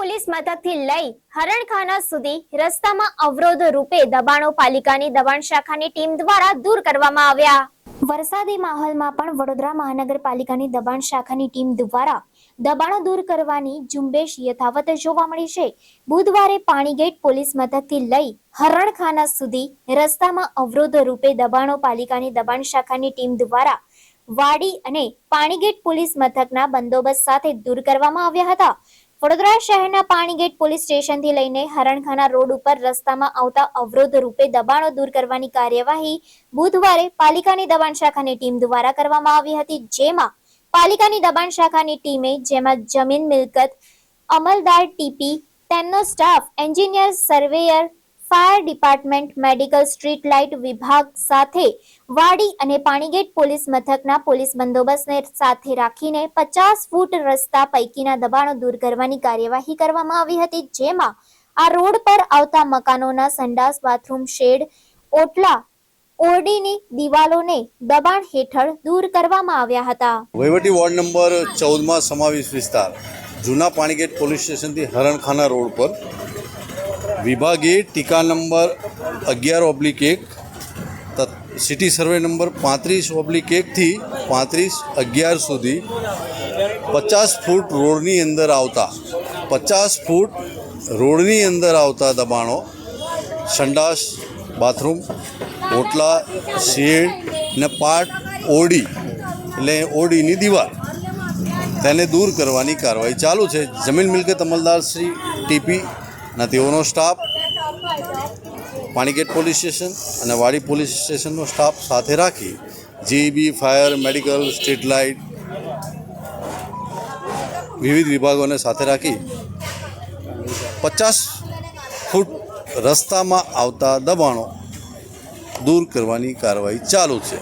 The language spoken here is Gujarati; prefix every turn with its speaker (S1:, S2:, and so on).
S1: પોલીસ મથકથી લઈ હરણખાના સુધી રસ્તામાં અવરોધ રૂપે દબાણો પાલિકાની દબાણ શાખાની ટીમ દ્વારા દૂર કરવામાં આવ્યા। વરસાદી માહોલમાં પણ વડોદરા મહાનગરપાલિકાની દબાણ શાખાની ટીમ દ્વારા દબાણો દૂર કરવાની ઝુંબેશ યથાવત જોવા મળી છે। બુધવારે પાણીગેટ પોલીસ મથકથી લઈ હરણખાના સુધી રસ્તામાં અવરોધ રૂપે દબાણો પાલિકાની દબાણ શાખાની ટીમ દ્વારા વાડી અને પાણીગેટ પોલીસ મથકના બંદોબસ્ત સાથે દૂર કરવામાં આવ્યા હતા। વડોદરા શહેરના પાણીગેટ પોલીસ સ્ટેશનથી લઈને હરણખાના રોડ ઉપર રસ્તામાં આવતા અવરોધ રૂપે દબાણો દૂર કરવાની કાર્યવાહી બુધવારે પાલિકાની દબાણ શાખાની ટીમ દ્વારા કરવામાં આવી હતી, જેમાં પાલિકાની દબાણ શાખાની ટીમે જમીન મિલકત અમલદાર ટીપી, તેમનો staff, engineer, surveyor, fire department, medical, street light વિભાગ સાથે વાડી અને પાણીગેટ પોલીસ મથકના પોલીસ બંદોબસ્તને સાથે રાખીને 50 ફૂટ રસ્તા પૈકીના દબાણો દૂર કરવાની કાર્યવાહી કરવામાં આવી હતી, જેમાં આ રોડ પર આવતા મકાનોના સંડાસ, બાથરૂમ, શેડ, ઓટલા, ઓરડીની દિવાલોને દબાણ હેઠળ દૂર કરવામાં આવ્યા હતા।
S2: વહીવટી વોર્ડ નંબર 14માં સમાવેશ વિસ્તાર જૂના પાણીગેટ પોલીસ સ્ટેશનથી હરણખાના રોડ પર વિભાગીય ટીકા નંબર 11/1 સિટી સર્વે નંબર 35/1 થી 35/11 સુધી 50 ફૂટ રોડની અંદર આવતા દબાણો, સંડાસ, બાથરૂમ, ઓટલા, શેડ ને પાર્ટ ઓરડી એટલે ઓરડીની દિવાલ તેને દૂર કરવાની કાર્યવાહી ચાલુ છે। જમીન મિલકત અમલદાર શ્રી ટીપી અને તેઓનો સ્ટાફ, પાણીગેટ પોલીસ સ્ટેશન અને વાડી પોલીસ સ્ટેશનનો સ્ટાફ સાથે રાખી જીબી, ફાયર, મેડિકલ, સ્ટ્રીટ લાઇટ વિવિધ વિભાગોને સાથે રાખી 50 ફૂટ રસ્તામાં આવતા દબાણો દૂર કરવાની કાર્યવાહી ચાલુ છે।